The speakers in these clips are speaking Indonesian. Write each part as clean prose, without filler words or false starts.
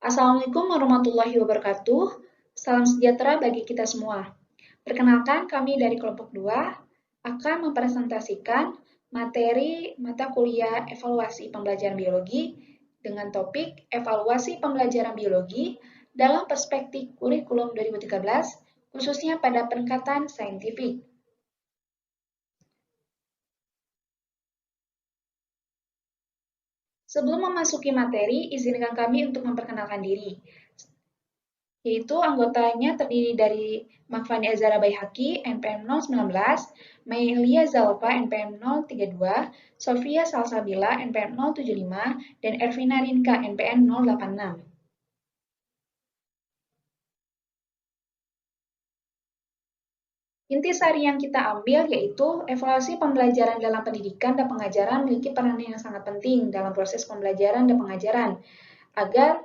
Assalamualaikum warahmatullahi wabarakatuh. Salam sejahtera bagi kita semua. Perkenalkan, kami dari kelompok 2 akan mempresentasikan materi mata kuliah evaluasi pembelajaran biologi dengan topik evaluasi pembelajaran biologi dalam perspektif kurikulum 2013, khususnya pada pendekatan saintifik. Sebelum memasuki materi, izinkan kami untuk memperkenalkan diri, yaitu anggotanya terdiri dari Makfani Azara Baihaqi, NPM 019, Mailia Zalfa, NPM 032, Sofia Salsabila, NPM 075, dan Ervina Rinka, NPM 086. Intisari yang kita ambil yaitu evaluasi pembelajaran dalam pendidikan dan pengajaran memiliki peran yang sangat penting dalam proses pembelajaran dan pengajaran agar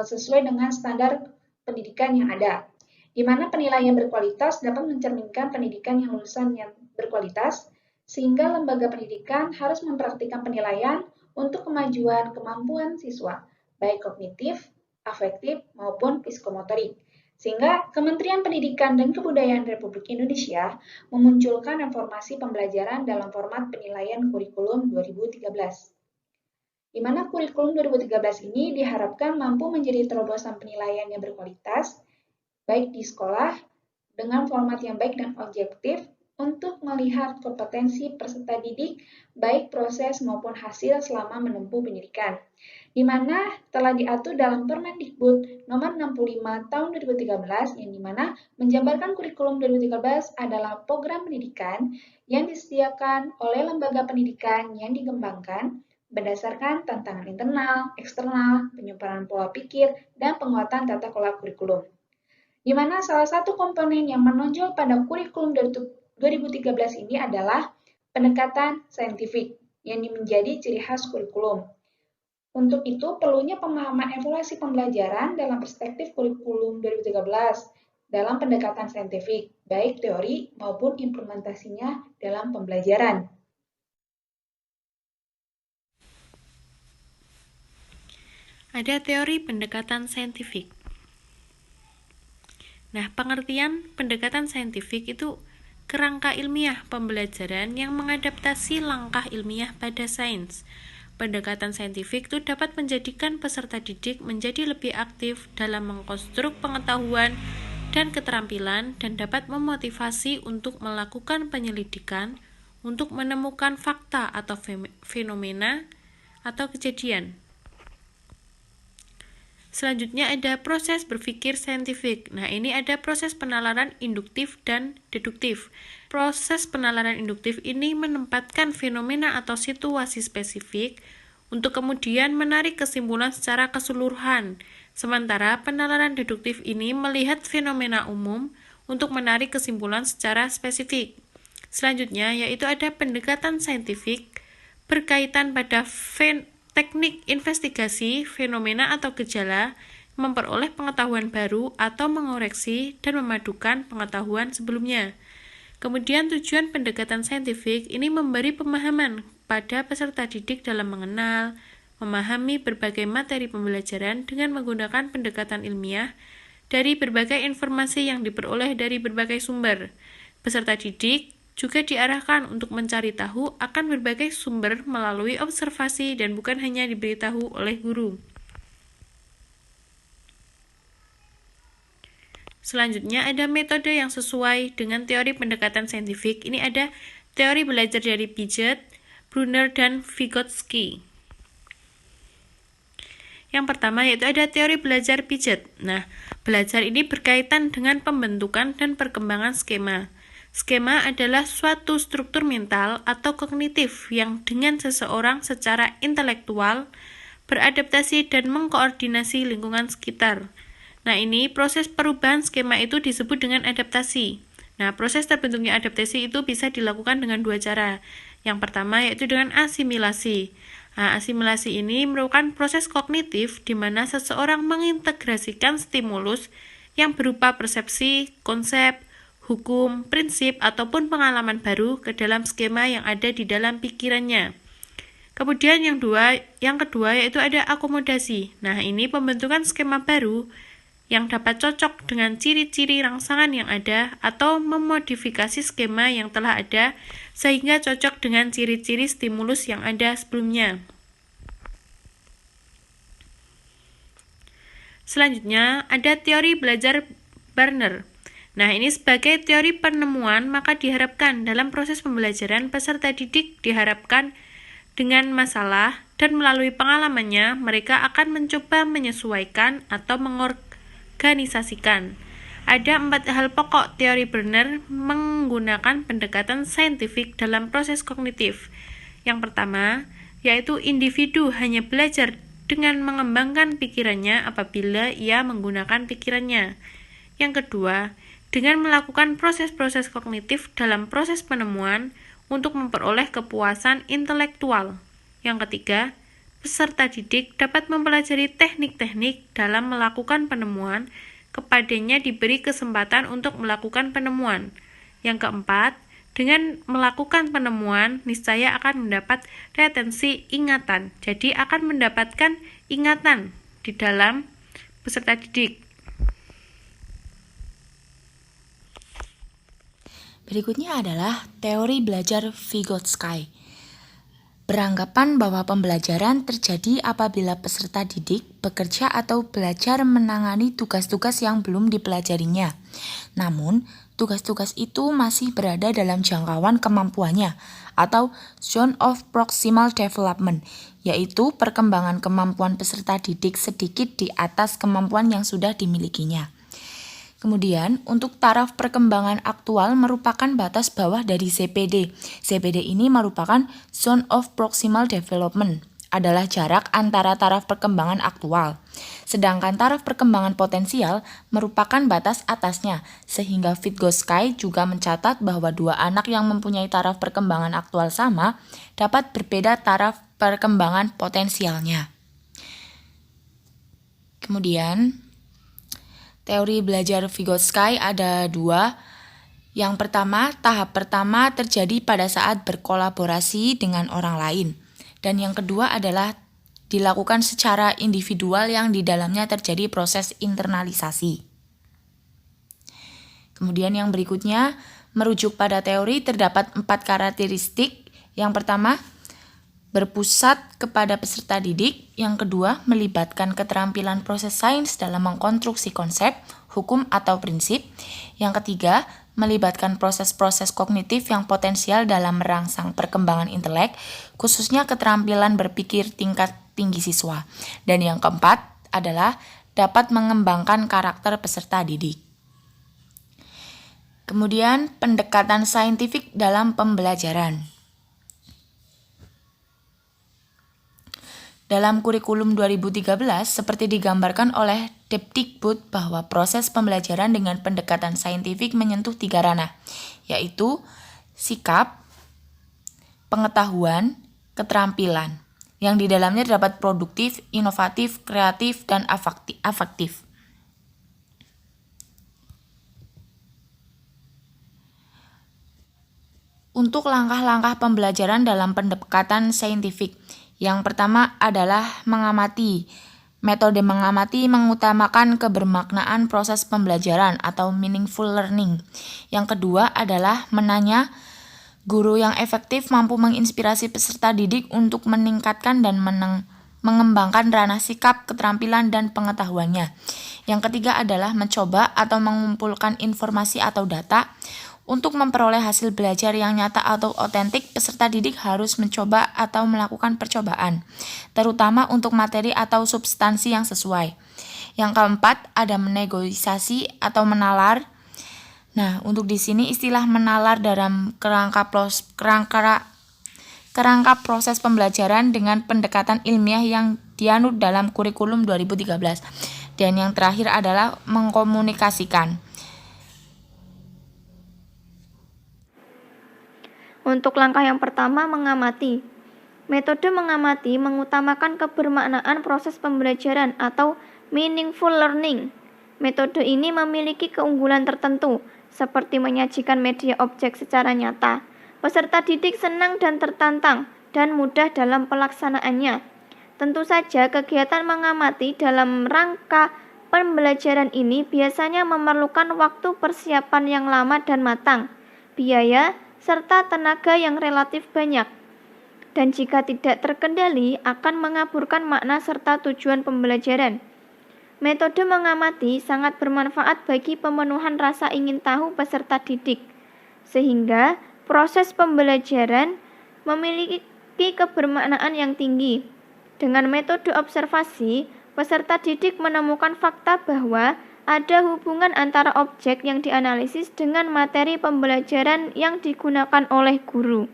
sesuai dengan standar pendidikan yang ada, di mana penilaian berkualitas dapat mencerminkan pendidikan yang lulusan yang berkualitas, sehingga lembaga pendidikan harus mempraktikkan penilaian untuk kemajuan kemampuan siswa, baik kognitif, afektif, maupun psikomotorik. Sehingga Kementerian Pendidikan dan Kebudayaan Republik Indonesia memunculkan reformasi pembelajaran dalam format penilaian kurikulum 2013. Di mana kurikulum 2013 ini diharapkan mampu menjadi terobosan penilaian yang berkualitas, baik di sekolah, dengan format yang baik dan objektif, untuk melihat kompetensi peserta didik, baik proses maupun hasil selama menempuh pendidikan, di mana telah diatur dalam Permendikbud nomor 65 tahun 2013, yang dimana menjabarkan kurikulum 2013 adalah program pendidikan yang disediakan oleh lembaga pendidikan yang dikembangkan berdasarkan tantangan internal, eksternal, penyebaran pola pikir, dan penguatan tata kelola kurikulum. Di mana salah satu komponen yang menonjol pada kurikulum 2013 ini adalah pendekatan saintifik yang menjadi ciri khas kurikulum. Untuk itu, perlunya pemahaman evaluasi pembelajaran dalam perspektif kurikulum 2013 dalam pendekatan saintifik, baik teori maupun implementasinya dalam pembelajaran. Ada teori pendekatan saintifik. Nah, pengertian pendekatan saintifik itu kerangka ilmiah pembelajaran yang mengadaptasi langkah ilmiah pada sains. Pendekatan saintifik itu dapat menjadikan peserta didik menjadi lebih aktif dalam mengkonstruk pengetahuan dan keterampilan dan dapat memotivasi untuk melakukan penyelidikan untuk menemukan fakta atau fenomena atau kejadian. Selanjutnya ada proses berpikir saintifik. Nah, ini ada proses penalaran induktif dan deduktif. Proses penalaran induktif ini menempatkan fenomena atau situasi spesifik untuk kemudian menarik kesimpulan secara keseluruhan. Sementara penalaran deduktif ini melihat fenomena umum untuk menarik kesimpulan secara spesifik. Selanjutnya yaitu ada pendekatan saintifik berkaitan pada teknik investigasi fenomena atau gejala, memperoleh pengetahuan baru atau mengoreksi dan memadukan pengetahuan sebelumnya. Kemudian tujuan pendekatan saintifik ini memberi pemahaman pada peserta didik dalam mengenal, memahami berbagai materi pembelajaran dengan menggunakan pendekatan ilmiah dari berbagai informasi yang diperoleh dari berbagai sumber. Peserta didik juga diarahkan untuk mencari tahu akan berbagai sumber melalui observasi dan bukan hanya diberitahu oleh guru. Selanjutnya ada metode yang sesuai dengan teori pendekatan saintifik. Ini ada teori belajar dari Piaget, Brunner, dan Vygotsky. Yang pertama yaitu ada teori belajar Piaget. Nah, belajar ini berkaitan dengan pembentukan dan perkembangan skema. Skema adalah suatu struktur mental atau kognitif yang dengan seseorang secara intelektual beradaptasi dan mengkoordinasi lingkungan sekitar. Nah, ini proses perubahan skema itu disebut dengan adaptasi. Nah, proses terbentuknya adaptasi itu bisa dilakukan dengan dua cara. Yang pertama yaitu dengan asimilasi. Nah, asimilasi ini merupakan proses kognitif di mana seseorang mengintegrasikan stimulus yang berupa persepsi, konsep, hukum, prinsip, ataupun pengalaman baru ke dalam skema yang ada di dalam pikirannya. Kemudian yang kedua yaitu ada akomodasi. Nah, ini pembentukan skema baru yang dapat cocok dengan ciri-ciri rangsangan yang ada atau memodifikasi skema yang telah ada sehingga cocok dengan ciri-ciri stimulus yang ada sebelumnya. Selanjutnya, ada teori belajar Barner. Nah, ini sebagai teori penemuan, maka diharapkan dalam proses pembelajaran peserta didik diharapkan dengan masalah dan melalui pengalamannya, mereka akan mencoba menyesuaikan atau mengorganisasikan. Ada 4 hal pokok teori Barner menggunakan pendekatan saintifik dalam proses kognitif. Yang pertama, yaitu individu hanya belajar dengan mengembangkan pikirannya apabila ia menggunakan pikirannya. Yang kedua, dengan melakukan proses-proses kognitif dalam proses penemuan untuk memperoleh kepuasan intelektual. Yang ketiga, peserta didik dapat mempelajari teknik-teknik dalam melakukan penemuan, kepadanya diberi kesempatan untuk melakukan penemuan. Yang keempat, dengan melakukan penemuan, niscaya akan mendapat retensi ingatan. Jadi akan mendapatkan ingatan di dalam peserta didik. Berikutnya adalah teori belajar Vygotsky. Beranggapan bahwa pembelajaran terjadi apabila peserta didik bekerja atau belajar menangani tugas-tugas yang belum dipelajarinya. Namun, tugas-tugas itu masih berada dalam jangkauan kemampuannya atau zone of proximal development, yaitu perkembangan kemampuan peserta didik sedikit di atas kemampuan yang sudah dimilikinya. Kemudian, untuk taraf perkembangan aktual merupakan batas bawah dari ZPD. ZPD ini merupakan Zone of Proximal Development, adalah jarak antara taraf perkembangan aktual. Sedangkan taraf perkembangan potensial merupakan batas atasnya, sehingga Vygotsky juga mencatat bahwa dua anak yang mempunyai taraf perkembangan aktual sama dapat berbeda taraf perkembangan potensialnya. Kemudian, teori belajar Vygotsky ada 2. Yang pertama, tahap pertama terjadi pada saat berkolaborasi dengan orang lain. Dan yang kedua adalah dilakukan secara individual yang di dalamnya terjadi proses internalisasi. Kemudian yang berikutnya, merujuk pada teori terdapat 4 karakteristik. Yang pertama, berpusat kepada peserta didik. Yang kedua, melibatkan keterampilan proses sains dalam mengkonstruksi konsep, hukum, atau prinsip. Yang ketiga, melibatkan proses-proses kognitif yang potensial dalam merangsang perkembangan intelek, khususnya keterampilan berpikir tingkat tinggi siswa. Dan yang keempat adalah dapat mengembangkan karakter peserta didik. Kemudian, pendekatan saintifik dalam pembelajaran. Dalam kurikulum 2013, seperti digambarkan oleh Depdikbud bahwa proses pembelajaran dengan pendekatan saintifik menyentuh 3 ranah, yaitu sikap, pengetahuan, keterampilan, yang di dalamnya terdapat produktif, inovatif, kreatif, dan afektif. Untuk langkah-langkah pembelajaran dalam pendekatan saintifik, yang pertama adalah mengamati. Metode mengamati mengutamakan kebermaknaan proses pembelajaran atau meaningful learning. Yang kedua adalah menanya. Guru yang efektif mampu menginspirasi peserta didik untuk meningkatkan dan mengembangkan ranah sikap, keterampilan, dan pengetahuannya. Yang ketiga adalah mencoba atau mengumpulkan informasi atau data. Untuk memperoleh hasil belajar yang nyata atau otentik, peserta didik harus mencoba atau melakukan percobaan, terutama untuk materi atau substansi yang sesuai. Yang keempat, ada menegosiasi atau menalar. Nah, untuk di sini istilah menalar dalam kerangka proses pembelajaran dengan pendekatan ilmiah yang dianut dalam kurikulum 2013. Dan yang terakhir adalah mengkomunikasikan. Untuk langkah yang pertama, mengamati. Metode mengamati mengutamakan kebermaknaan proses pembelajaran atau meaningful learning. Metode ini memiliki keunggulan tertentu, seperti menyajikan media objek secara nyata. Peserta didik senang dan tertantang dan mudah dalam pelaksanaannya. Tentu saja kegiatan mengamati dalam rangka pembelajaran ini biasanya memerlukan waktu persiapan yang lama dan matang, biaya, serta tenaga yang relatif banyak. Dan jika tidak terkendali akan mengaburkan makna serta tujuan pembelajaran. Metode mengamati sangat bermanfaat bagi pemenuhan rasa ingin tahu peserta didik, sehingga proses pembelajaran memiliki kebermaknaan yang tinggi. Dengan metode observasi, peserta didik menemukan fakta bahwa ada hubungan antara objek yang dianalisis dengan materi pembelajaran yang digunakan oleh guru.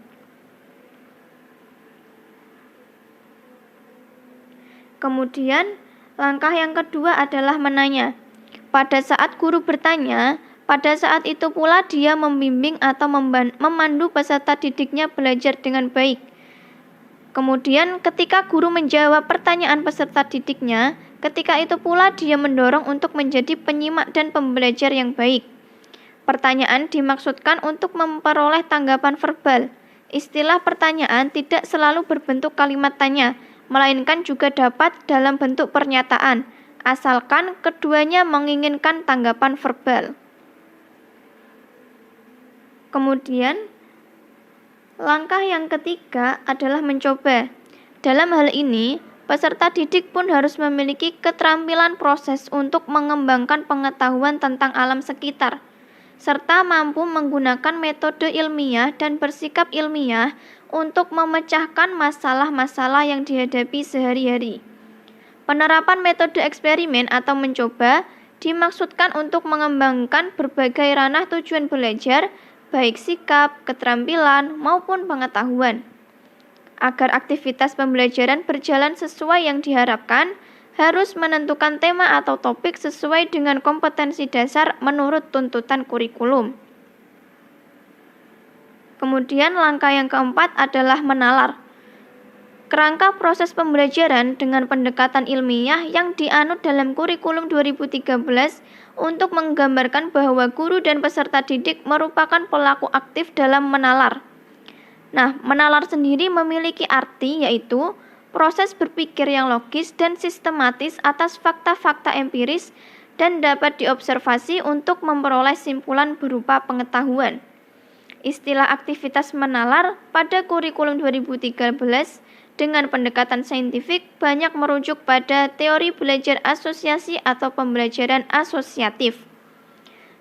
Kemudian, langkah yang kedua adalah menanya. Pada saat guru bertanya, pada saat itu pula dia membimbing atau memandu peserta didiknya belajar dengan baik. Kemudian ketika guru menjawab pertanyaan peserta didiknya, ketika itu pula dia mendorong untuk menjadi penyimak dan pembelajar yang baik. Pertanyaan dimaksudkan untuk memperoleh tanggapan verbal. Istilah pertanyaan tidak selalu berbentuk kalimat tanya, melainkan juga dapat dalam bentuk pernyataan, asalkan keduanya menginginkan tanggapan verbal. Kemudian, langkah yang ketiga adalah mencoba. Dalam hal ini, peserta didik pun harus memiliki keterampilan proses untuk mengembangkan pengetahuan tentang alam sekitar, serta mampu menggunakan metode ilmiah dan bersikap ilmiah untuk memecahkan masalah-masalah yang dihadapi sehari-hari. Penerapan metode eksperimen atau mencoba dimaksudkan untuk mengembangkan berbagai ranah tujuan belajar, baik sikap, keterampilan, maupun pengetahuan. Agar aktivitas pembelajaran berjalan sesuai yang diharapkan, harus menentukan tema atau topik sesuai dengan kompetensi dasar menurut tuntutan kurikulum. Kemudian langkah yang keempat adalah menalar. Kerangka proses pembelajaran dengan pendekatan ilmiah yang dianut dalam kurikulum 2013 untuk menggambarkan bahwa guru dan peserta didik merupakan pelaku aktif dalam menalar. Nah, menalar sendiri memiliki arti yaitu proses berpikir yang logis dan sistematis atas fakta-fakta empiris dan dapat diobservasi untuk memperoleh simpulan berupa pengetahuan. Istilah aktivitas menalar pada kurikulum 2013 dengan pendekatan saintifik banyak merujuk pada teori belajar asosiasi atau pembelajaran asosiatif.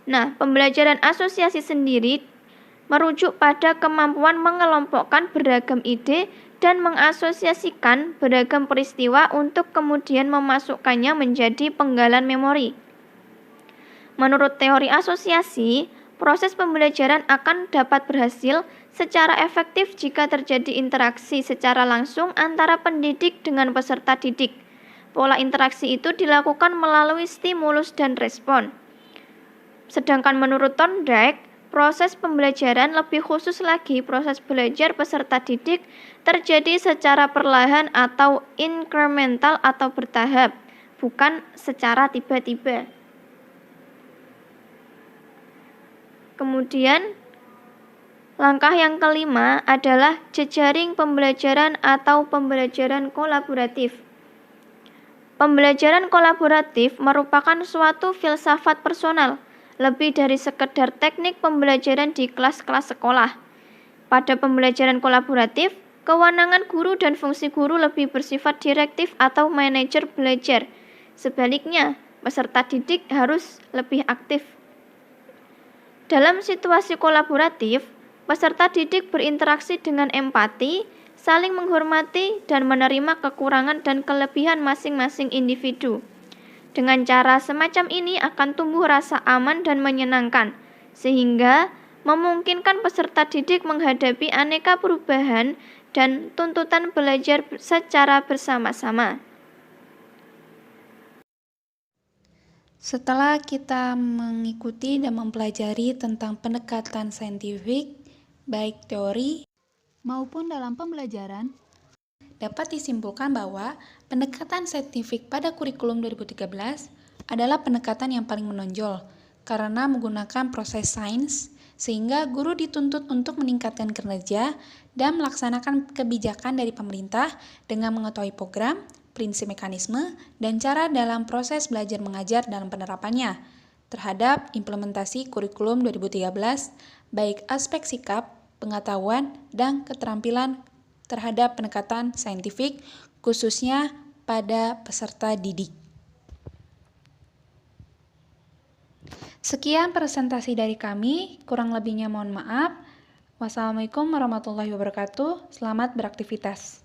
Nah, pembelajaran asosiasi sendiri merujuk pada kemampuan mengelompokkan beragam ide dan mengasosiasikan beragam peristiwa untuk kemudian memasukkannya menjadi penggalan memori. Menurut teori asosiasi, proses pembelajaran akan dapat berhasil secara efektif jika terjadi interaksi secara langsung antara pendidik dengan peserta didik. Pola interaksi itu dilakukan melalui stimulus dan respon. Sedangkan menurut Thorndike, proses pembelajaran, lebih khusus lagi proses belajar peserta didik, terjadi secara perlahan atau incremental atau bertahap, bukan secara tiba-tiba. Kemudian, langkah yang kelima adalah jejaring pembelajaran atau pembelajaran kolaboratif. Pembelajaran kolaboratif merupakan suatu filsafat personal, lebih dari sekedar teknik pembelajaran di kelas-kelas sekolah. Pada pembelajaran kolaboratif, kewenangan guru dan fungsi guru lebih bersifat direktif atau manajer belajar. Sebaliknya, peserta didik harus lebih aktif. Dalam situasi kolaboratif, peserta didik berinteraksi dengan empati, saling menghormati, dan menerima kekurangan dan kelebihan masing-masing individu. Dengan cara semacam ini akan tumbuh rasa aman dan menyenangkan, sehingga memungkinkan peserta didik menghadapi aneka perubahan dan tuntutan belajar secara bersama-sama. Setelah kita mengikuti dan mempelajari tentang pendekatan saintifik, baik teori maupun dalam pembelajaran, dapat disimpulkan bahwa pendekatan saintifik pada kurikulum 2013 adalah pendekatan yang paling menonjol karena menggunakan proses sains sehingga guru dituntut untuk meningkatkan kinerja dan melaksanakan kebijakan dari pemerintah dengan mengetahui program, prinsip mekanisme, dan cara dalam proses belajar mengajar dalam penerapannya terhadap implementasi kurikulum 2013, baik aspek sikap, pengetahuan, dan keterampilan terhadap pendekatan saintifik, khususnya pada peserta didik. Sekian presentasi dari kami, kurang lebihnya mohon maaf. Wassalamualaikum warahmatullahi wabarakatuh. Selamat beraktivitas.